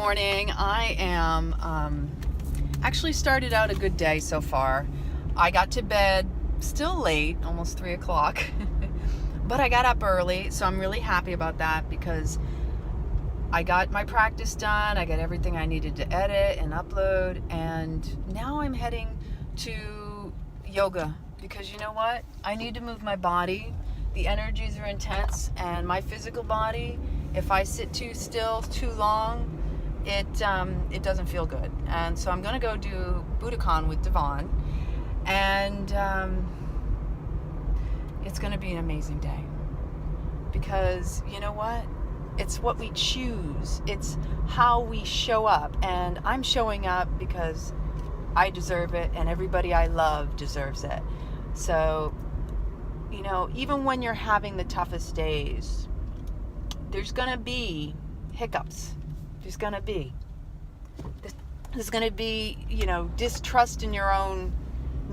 morning. I am actually started out a good day so far. I got to bed still late, almost 3 o'clock, but I got up early, so I'm really happy about that because I got my practice done. I got everything I needed to edit and upload, and now I'm heading to yoga because you know what? I need to move my body. The energies are intense, and my physical body, if I sit too still too long, it doesn't feel good. And so I'm going to go do Budokon with Devon, and it's going to be an amazing day because you know what? It's what we choose. It's how we show up, and I'm showing up because I deserve it, and everybody I love deserves it. So, you know, even when you're having the toughest days, there's going to be hiccups. There's going to be. There's going to be, you know, distrust in your own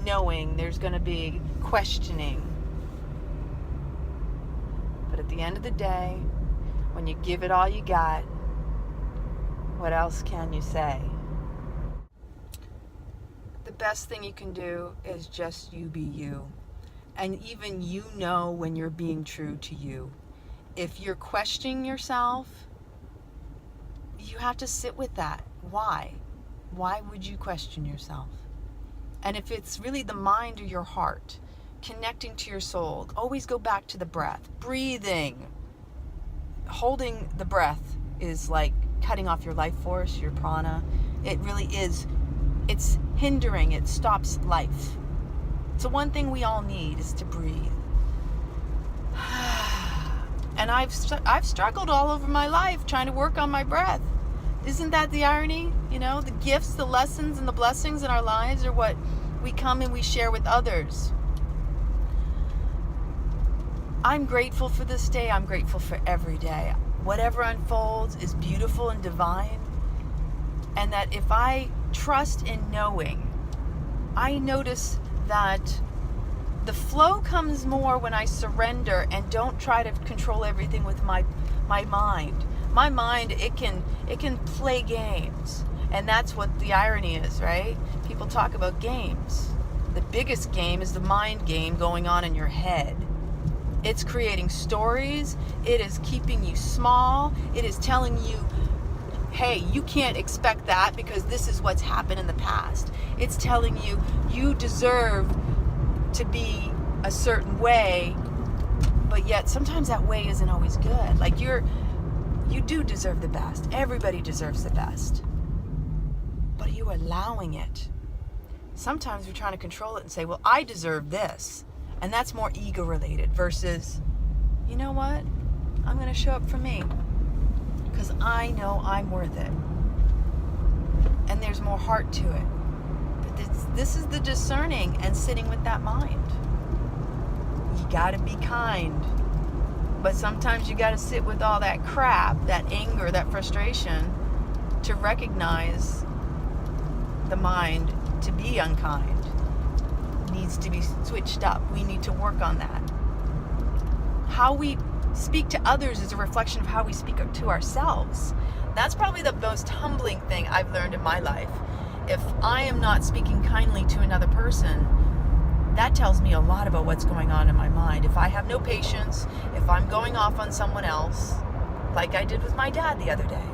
knowing. There's going to be questioning. But at the end of the day, when you give it all you got, what else can you say? The best thing you can do is just you be you. And even you know when you're being true to you. If you're questioning yourself, you have to sit with that. Why? Why would you question yourself? And if it's really the mind or your heart, connecting to your soul, always go back to the breath. Breathing. Holding the breath is like cutting off your life force, your prana. It really is. It's hindering. It stops life. So one thing we all need is to breathe. And I've struggled all over my life trying to work on my breath. Isn't that the irony? You know, the gifts, the lessons, and the blessings in our lives are what we come and we share with others. I'm grateful for this day. I'm grateful for every day. Whatever unfolds is beautiful and divine. And that if I trust in knowing, I notice that the flow comes more when I surrender and don't try to control everything with my mind. My mind, it can play games. And that's what the irony is, right? People talk about games. The biggest game is the mind game going on in your head. It's creating stories. It is keeping you small. It is telling you, hey, you can't expect that because this is what's happened in the past. It's telling you, you deserve to be a certain way, but yet sometimes that way isn't always good. Like you do deserve the best. Everybody deserves the best. But are you allowing it? Sometimes we're trying to control it and say, well, I deserve this. And that's more ego related versus, you know what? I'm going to show up for me because I know I'm worth it. And there's more heart to it. But this is the discerning and sitting with that mind. You got to be kind. But sometimes you got to sit with all that crap, that anger, that frustration to recognize the mind to be unkind. Needs to be switched up. We need to work on that. How we speak to others is a reflection of how we speak to ourselves. That's probably the most humbling thing I've learned in my life. If I am not speaking kindly to another person, that tells me a lot about what's going on in my mind. If I have no patience, if I'm going off on someone else, like I did with my dad the other day,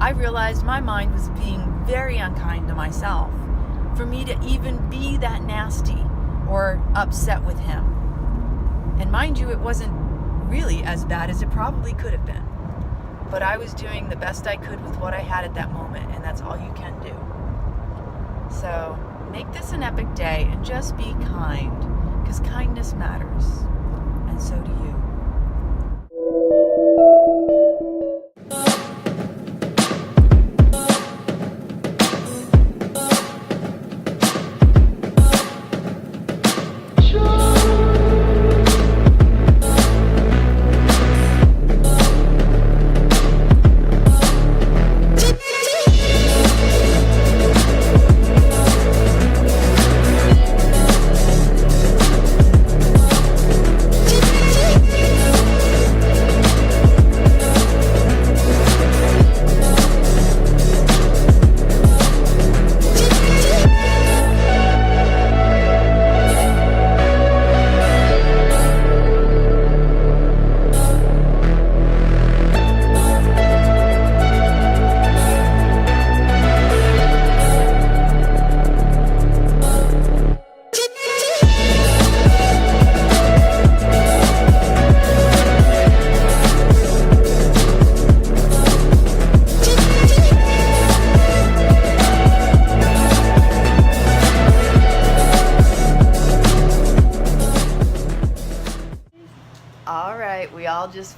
I realized my mind was being very unkind to myself. For me to even be that nasty or upset with him. And mind you, it wasn't really as bad as it probably could have been. But I was doing the best I could with what I had at that moment, and that's all you can do. So make this an epic day and just be kind, because kindness matters, and so do you.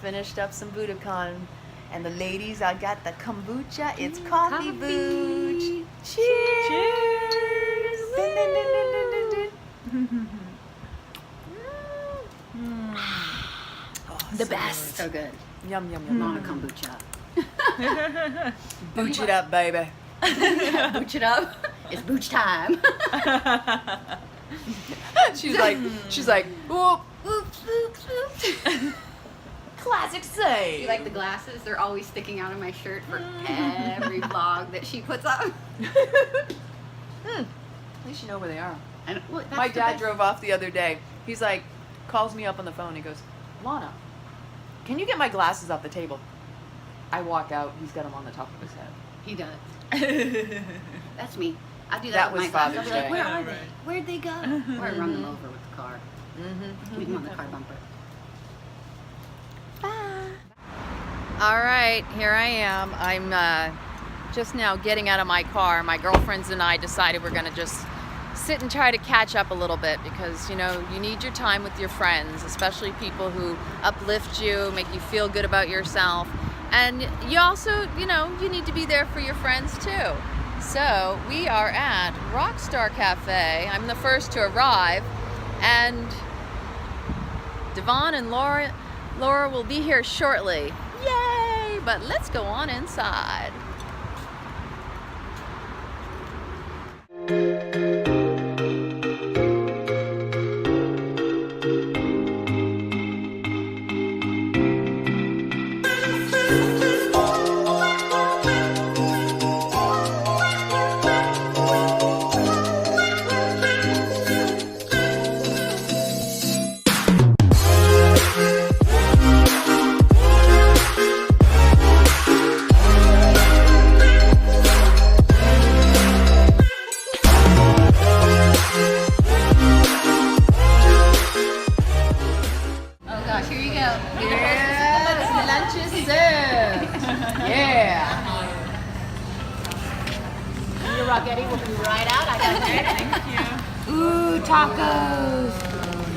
finished up some Budokon. And the ladies, I got the kombucha. It's coffee booch. Cheers! Cheers! Dun, dun, dun, dun, dun, dun, dun. Oh, The so best. So good. good. Yum, yum, yum. Mama kombucha. Booch it up, baby. Booch it up. It's booch time. she's like, whoop, whoop, whoop, whoop. Classic say. You like the glasses? They're always sticking out of my shirt for every vlog that she puts up. At least you know where they are. And, well, that's My the dad best. drove off the other day. He's like, calls me up on the phone. He goes, Lana, can you get my glasses off the table? I walk out. He's got them on the top of his head. He does. That's me. I do that, That with was my glasses. I'll Father's be like, Day. where Yeah, are they? right. Where'd they go? Or I run them over with the car. Leave them on the car bumper. All right, here I am. I'm just now getting out of my car. My girlfriends and I decided we're gonna just sit and try to catch up a little bit because, you know, you need your time with your friends, especially people who uplift you, make you feel good about yourself. And you also, you know, you need to be there for your friends too. So we are at Rawk Star Cafe. I'm the first to arrive, and Devon and Laura will be here shortly. Yay! But let's go on inside. Oh gosh, here you go. Yes, lunch is served. Yeah. Your Rocketti will be right out. I got it. Thank you. Ooh, tacos.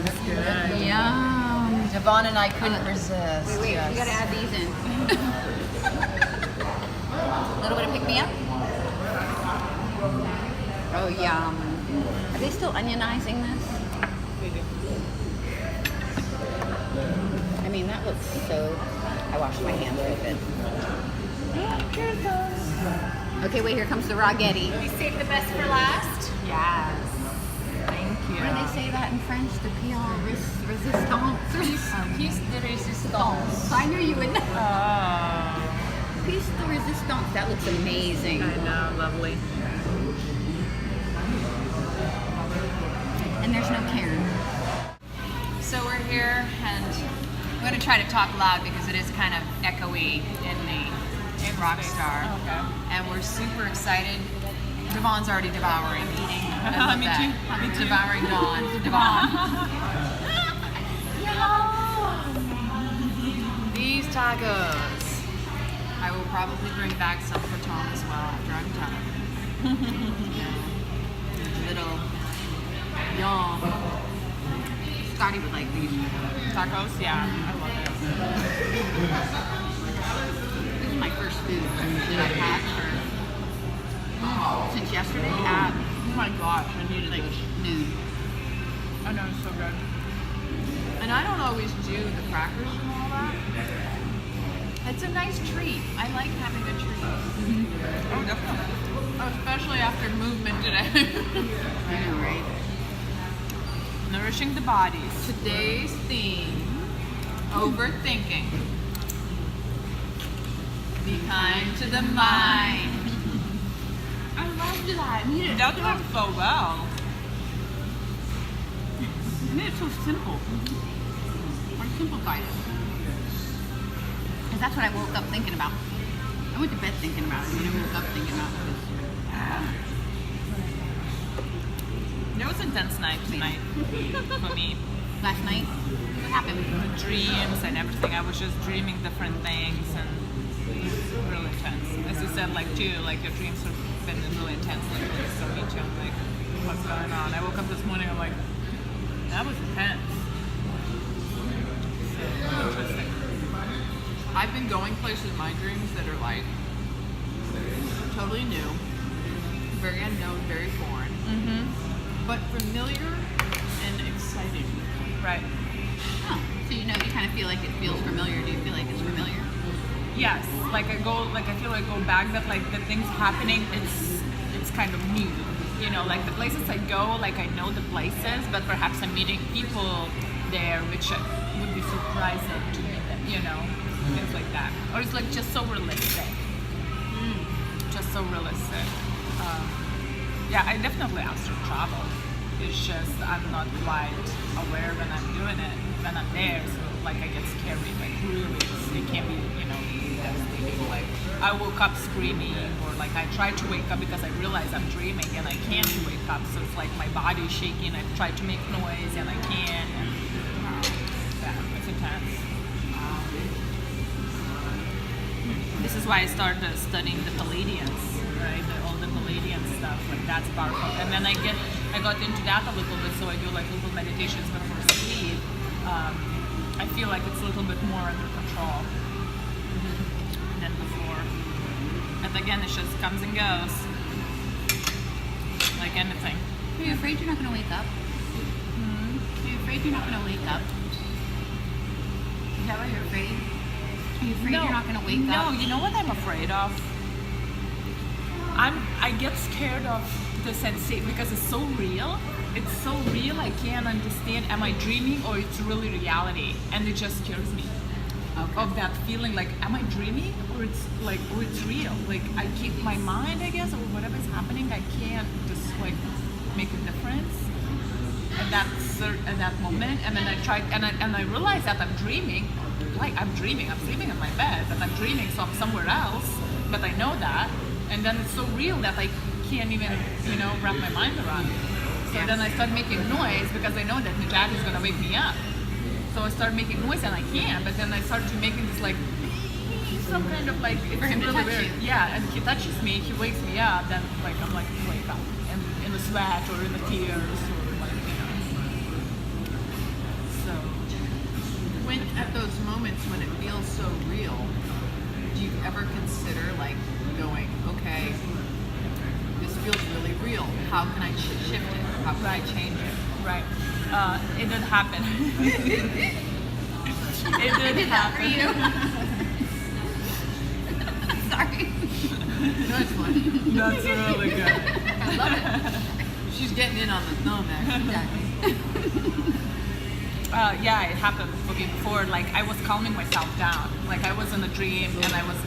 That's good. Yum. Devon and I couldn't resist. Wait, Yes. you gotta add these in. A little bit of pick me up. Oh, yum. Are they still onionizing this? I mean, that looks so. I washed my hands with it. Okay, wait, here comes the Rocketti. We saved the best for last. Yes. Thank you. What do they say that in French? The peeling resistance. Piece de resistance. I knew you would know. Oh, Piece de resistance. That looks amazing. I know, lovely. And there's no Karen. So we're here, and I'm going to try to talk loud because it is kind of echoey in Rawk Star. Okay. And we're super excited. Devon's already devouring, eating. I love Me that. too. Me too. Devouring Dawn. Devon. These tacos. I will probably bring back some for Tom as well after I'm done. Little yum. Scotty would like these. Tacos? Yeah, I love it. This is my first food that I've had for since yesterday at Oh my gosh, I needed like this. noon. I know, it's so good. And I don't always do the crackers and all that. It's a nice treat. I like having a treat. Oh, definitely. Especially after movement today. I know, right? Nourishing the bodies. Today's theme, overthinking. Be kind to the mind. I loved that. You dealt with it so well. You made it so simple. Or simplified it. Because that's what I woke up thinking about. I went to bed thinking about it, and then I woke up thinking about it. It was an intense night tonight for me. Last night, what happened? The dreams and everything. I was just dreaming different things and it was really intense. As you said, like too, like your dreams have been really intense lately. So me too. I'm like, what's going on? I woke up this morning. I'm like, that was intense. So interesting. I've been going places in my dreams that are like totally new, very unknown, very foreign, but familiar and exciting. Right. Oh, so you kind of feel like it feels familiar. Do you feel like it's familiar? Yes. Like I feel like I go back that like the things happening, it's kind of new. You know, like the places I go, like I know the places, but perhaps I'm meeting people there which would be surprising to me, you know, things like that. Or it's like just so realistic. Just so realistic. Yeah, I definitely astral travel. It's just I'm not quite aware when I'm doing it, when I'm there, so like I get scary, like really, it can be, you know, devastating. Like I woke up screaming, or like I tried to wake up because I realized I'm dreaming and I can't wake up, so it's like my body is shaking, I try to make noise and I can't, and yeah, it's intense. This is why I started studying the Palladians, right? All the Palladian stuff, like that's powerful. And then I got into that a little bit, so I do like little meditations before sleep. I feel like it's a little bit more under control than before. And again, it just comes and goes, like anything. Are you afraid you're not going to wake up? Are you afraid you're not going to wake up? Is that what you're afraid? Are you afraid you're not going to wake up? No, you know what I'm afraid of? I get scared of the sensation because it's so real. It's so real, I can't understand, am I dreaming or it's really reality? And it just scares me. Okay. Of that feeling, like, am I dreaming or it's like, or it's real? Like, I keep my mind, I guess, or whatever's happening, I can't just like make a difference at that moment. And then I tried, and I realized that I'm dreaming. Like, I'm dreaming, I'm sleeping in my bed, but I'm dreaming, so I'm somewhere else, but I know that. And then it's so real that I can't even, you know, wrap my mind around it. So then I start making noise because I know that my dad is gonna wake me up. So I start making noise and I can't, but then I start to making this like some kind of like, it's For him to really touch weird. you. Yeah, and he touches me, he wakes me up, then like I'm like, wake up. And in the sweat or in the tears or like, you know. So When at those moments when it feels so real, do you ever consider like going, okay, this feels really real. How can I shift it? How can I change it? right. It did happen. It did happen. Sorry. No, it's fun. That's really good. I love it. She's getting in on the thumb, actually. Yeah, it happened for me before. Like I was calming myself down. Like I was in a dream and I was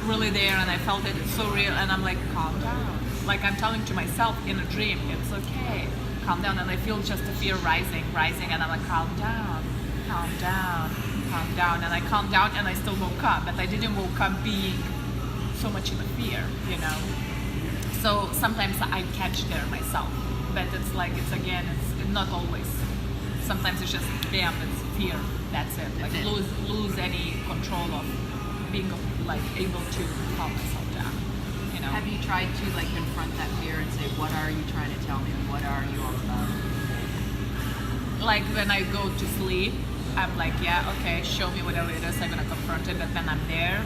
really there and I felt it. It's so real. And I'm like, calm down. Like I'm telling to myself in a dream, it's okay. Calm down. And I feel just the fear rising. And I'm like, calm down. And I calmed down and I still woke up. But I didn't woke up being so much in the fear, you know. So sometimes I catch there myself. But it's like, it's not always. Sometimes it's just, bam, it's fear. That's it. Like lose any control of being like able to calm myself down. You know. Have you tried to like confront that fear and say, what are you trying to tell me? What are you all about? Like when I go to sleep, I'm like, yeah, okay, show me whatever it is, I'm gonna confront it. But when I'm there,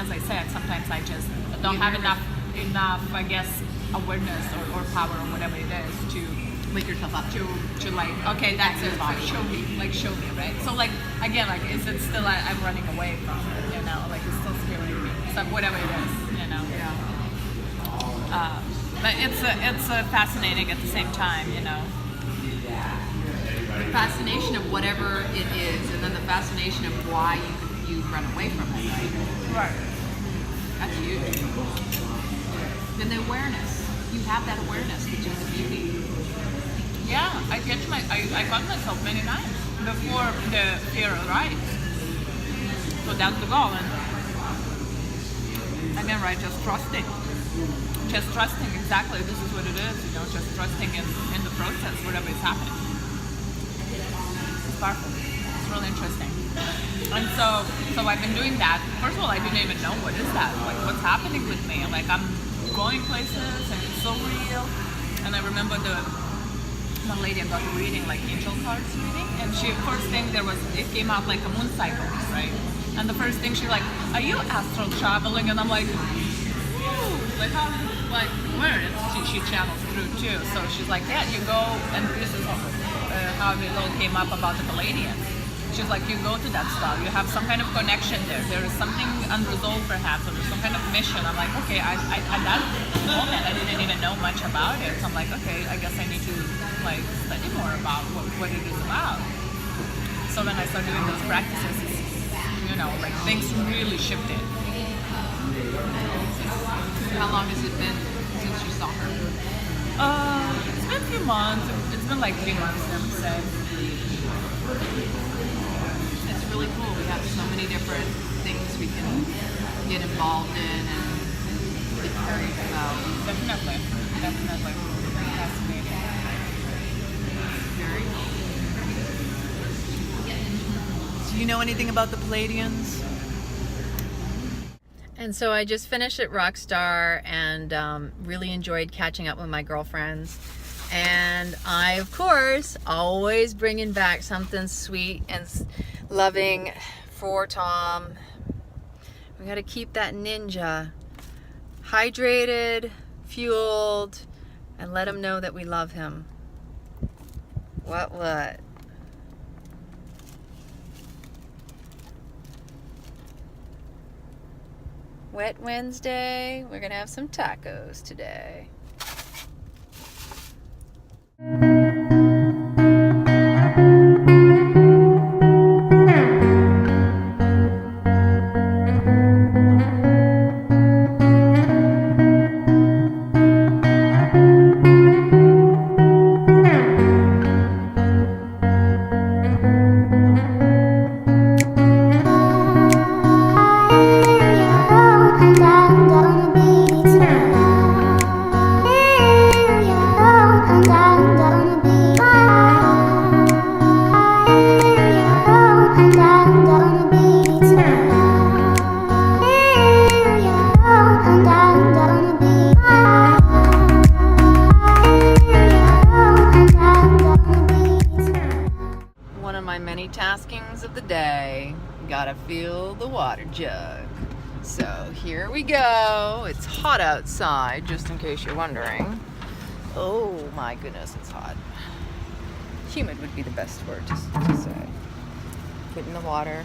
as I said, sometimes I just don't have enough, I guess, awareness or power or whatever it is to Wake yourself up. to like, okay, that's it. Show me, right? So like again, like is it still I'm running away from it, you know? Like it's still scaring me. So whatever it is, you know. Yeah. But it's fascinating at the same time, you know. The fascination of whatever it is, and then the fascination of why you run away from it, right? Right. That's huge. Then the awareness. You have that awareness, which is the beauty. Yeah, I got myself many times before the fear arrives. So that's the goal. And again, right, just trusting exactly this is what it is, you know, just trusting in the process, whatever is happening. It's powerful. It's really interesting. And so I've been doing that. First of all, I didn't even know what is that, like what's happening with me. Like I'm going places and it's so real. And I remember one lady I got reading, like angel cards reading, and first thing it came out like a moon cycle, right? And the first thing she's like, "Are you astral traveling?" And I'm like, like how, like where? She channels through too. So she's like, "Yeah, you go," and this is how it all came up about the Palladians. She's like, "You go to that star, you have some kind of connection there. There is something unresolved perhaps, or there's some kind of mission." I'm like, okay, at that moment I didn't even know much about it. So I'm like, okay, I guess I need to like study more about what it is about. So when I started doing those practices, you know, like things really shifted. How long has it been since you saw her? It's been a few months. It's been like 3 months, I would say. It's really cool. We have so many different things we can get involved in and get curious about. Definitely. Fascinating. Very cool. Do you know anything about the Palladians? And so I just finished at Rawk Star and really enjoyed catching up with my girlfriends. And I, of course, always bringing back something sweet and loving for Tom. We got to keep that ninja hydrated, fueled, and let him know that we love him. What? Wet Wednesday. We're gonna have some tacos today. Taskings of the day. Gotta fill the water jug. So here we go. It's hot outside, just in case you're wondering. Oh my goodness, it's hot. Humid would be the best word to say. Putting the water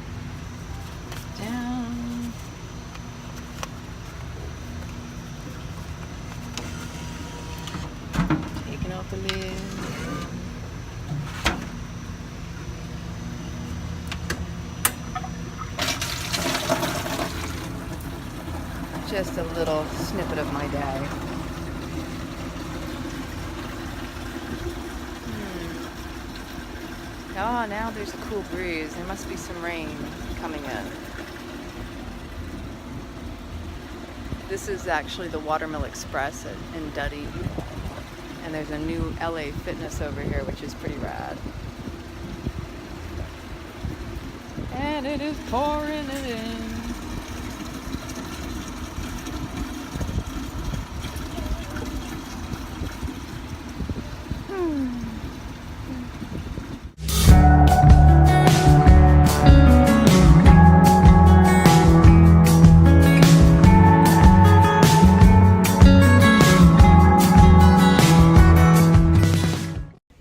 down. Taking off the lid. Just a little snippet of my day. Oh, now there's a cool breeze. There must be some rain coming in. This is actually the Watermill Express in Duddy. And there's a new LA Fitness over here, which is pretty rad. And it is pouring it in.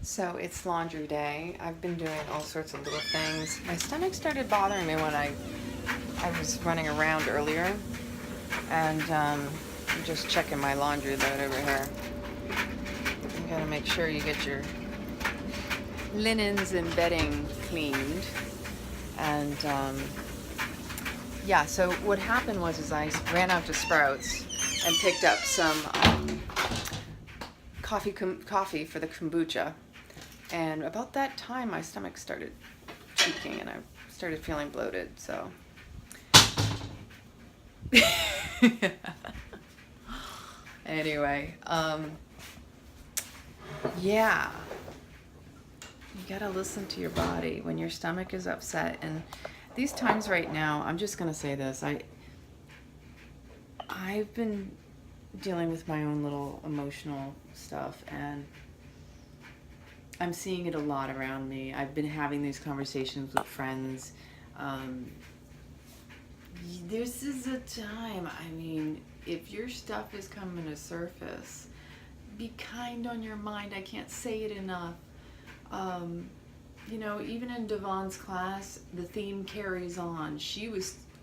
So it's laundry day. I've been doing all sorts of little things. My stomach started bothering me when I was running around earlier, and I'm just checking my laundry load over here. You gotta make sure you get your linens and bedding cleaned. And yeah, so what happened was I ran out to Sprouts and picked up some coffee for the kombucha. And about that time, my stomach started tweaking, and I started feeling bloated, so. Anyway, yeah. You gotta listen to your body when your stomach is upset. And these times right now, I'm just gonna say this. I've been dealing with my own little emotional stuff, and I'm seeing it a lot around me. I've been having these conversations with friends, this is a time, I mean, if your stuff is coming to surface, be kind on your mind. I can't say it enough. You know, even in Devon's class, the theme carries on.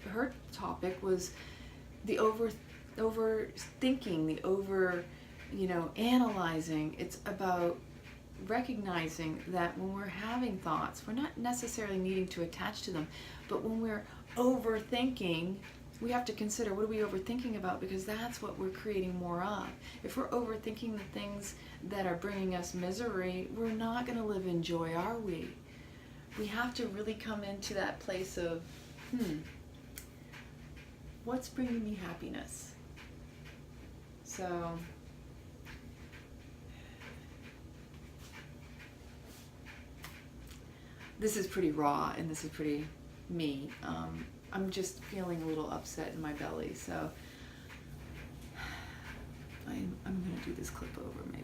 Her topic was the overthinking, analyzing. It's about recognizing that when we're having thoughts, we're not necessarily needing to attach to them, but when we're overthinking, we have to consider, what are we overthinking about? Because that's what we're creating more of. If we're overthinking the things that are bringing us misery, we're not going to live in joy, are we? We have to really come into that place of, what's bringing me happiness? So, this is pretty raw and this is pretty me. I'm just feeling a little upset in my belly, so I'm gonna do this clip over, man.